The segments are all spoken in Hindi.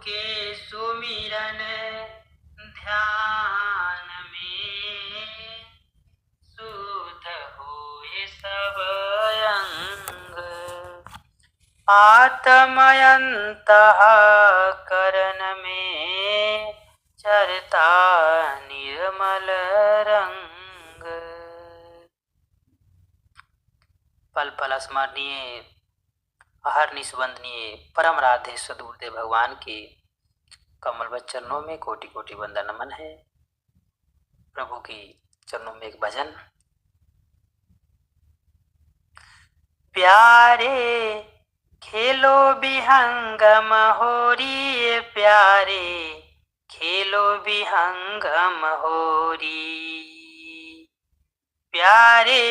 के सुमिरन ध्यान में शुद्ध होए सब अंग। आत्मयंतःकरण में चरता निर्मल रंग। पल पल स्मरणीय अहर्निश वंदनीय परम राधे सदगुरुदेव भगवान के कमल चरणों में कोटि कोटि वंदन नमन है। प्रभु की चरणों में एक भजन। प्यारे खेलो विहंगम होरी, प्यारे खेलो विहंगम होरी, प्यारे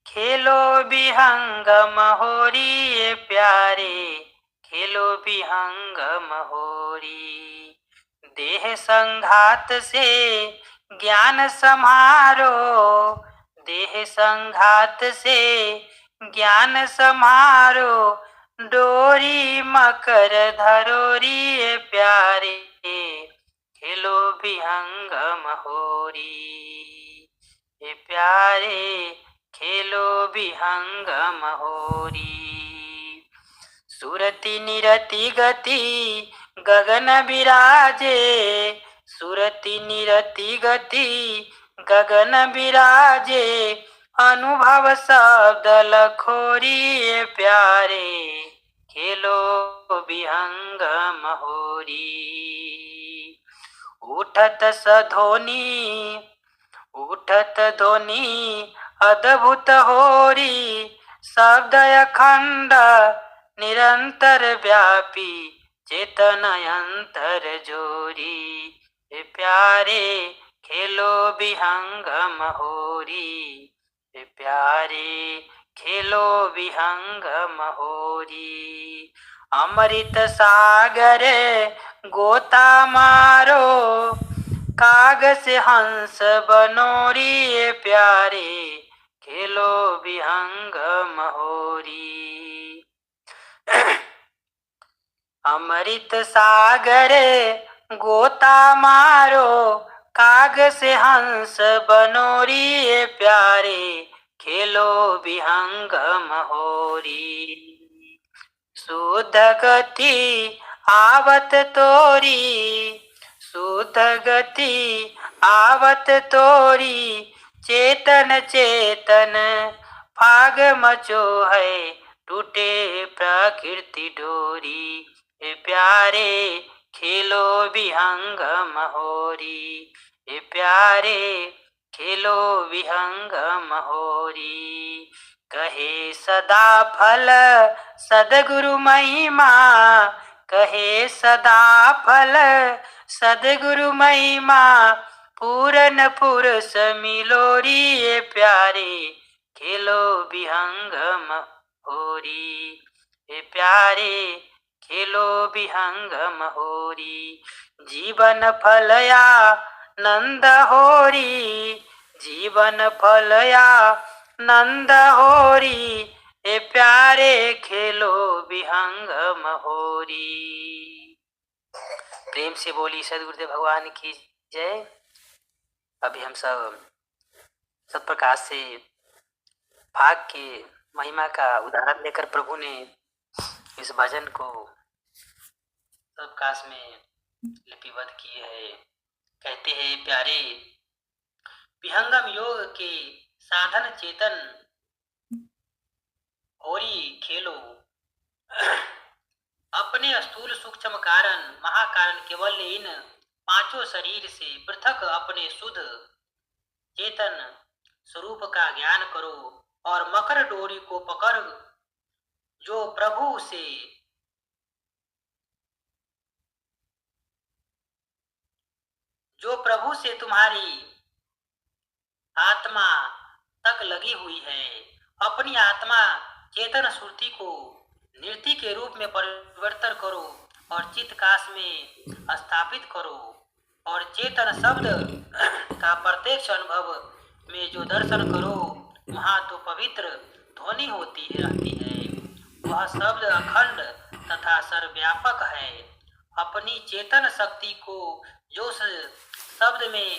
खेलो विहंगम होरी, प्यारे खेलो विहंगम होरी। देह संघात से ज्ञान समारो, देह संघात से ज्ञान समारो, डोरी मकर धरोरी, प्यारे खेलो विहंगम होरी, प्यारे खेलो विहंगम होरी। सुरति निरति गति गगन विराजे, सुरति निरति गति गगन विराजे, अनुभव शब्द लखोरी, प्यारे खेलो विहंगम होरी। उठत सध्वनि उठत ध्वनि अद्भुत होरी, शब्द अखंड निरंतर व्यापी, चेतन अंतर जोरी, प्यारे खेलो विहंगम होरी, प्यारे खेलो विहंगम होरी। अमृत सागर गोता मारो, कागज से हंस बनोरी, प्यारे खेलो विहंगम होरी। अमृत सागर गोता मारो, कागज से हंस बनोरी, प्यारे खेलो विहंगम होरी। शुद्ध गति आवत तोरी, शुद्ध गति आवत तोरी, चेतन चेतन फाग मचो है, टूटे प्रकृति डोरी, प्यारे खेलो विहंगम होरी, प्यारे खेलो विहंगम होरी। कहे सदा फल सदगुरु महिमा, कहे सदा फल सदगुरु महिमा, पूरन पुरुष मिलोरी, प्यारे खेलो विहंगम होरी, प्यारे खेलो विहंगम होरी। जीवन फलया नंद होरी, जीवन फलया नंद होरी, प्यारे खेलो विहंगम होरी। प्रेम से बोली सदगुरुदेव भगवान की जय। अभी हम सब सत्प्रकाश से भाग के महिमा का उदाहरण लेकर प्रभु ने इस भजन को सत्प्रकाश में लिपिबद्ध किए है। कहते हैं प्यारे विहंगम योग के साधन चेतन होरी खेलो, अपने स्थूल सूक्ष्म कारण महाकारण केवल इन पांचों शरीर से पृथक अपने शुद्ध चेतन स्वरूप का ज्ञान करो, और मकर डोरी को पकड़ जो प्रभु से तुम्हारी आत्मा तक लगी हुई है, अपनी आत्मा चेतन श्रुति को नृत्य के रूप में परिवर्तन करो, और चित्तकाश में स्थापित करो, और चेतन शब्द का प्रत्यक्ष अनुभव में जो दर्शन करो, वहाँ तो पवित्र ध्वनि होती रहती है। वह शब्द अखंड तथा सर्वव्यापक है, अपनी चेतन शक्ति को जो शब्द में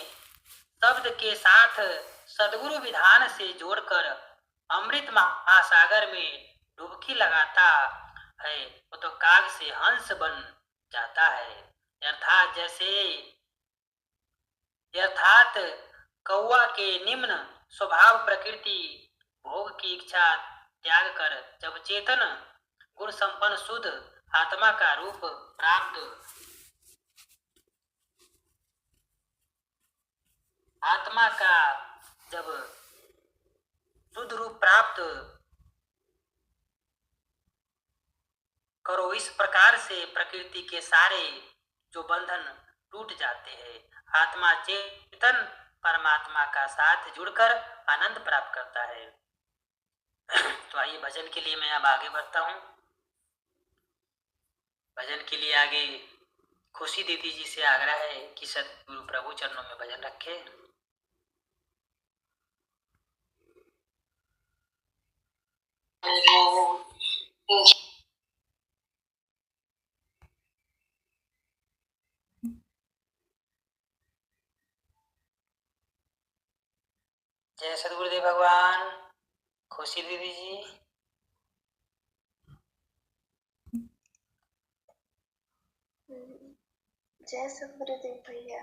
शब्द के साथ सद्गुरु विधान से जोड़कर अमृत महासागर में डुबकी लगाता है, वो तो काग से हंस बन जाता है। अर्थात कौआ के निम्न स्वभाव प्रकृति भोग की इच्छा त्याग कर जब चेतन गुण संपन्न शुद्ध आत्मा का रूप प्राप्त आत्मा का जब शुद्ध रूप प्राप्त करो, इस प्रकार से प्रकृति के सारे जो बंधन टूट जाते हैं। आत्मा चेतन परमात्मा का साथ जुड़कर आनंद प्राप्त करता है। तो आइए भजन के लिए मैं अब आगे बढ़ता हूँ। भजन के लिए आगे खुशी दीदी जी से आग्रह है कि सतगुरु प्रभु चरणों में भजन रखे। जय सतगुरुदेव भगवान। खुशी दीदी जी। जय सतगुरुदेव भैया।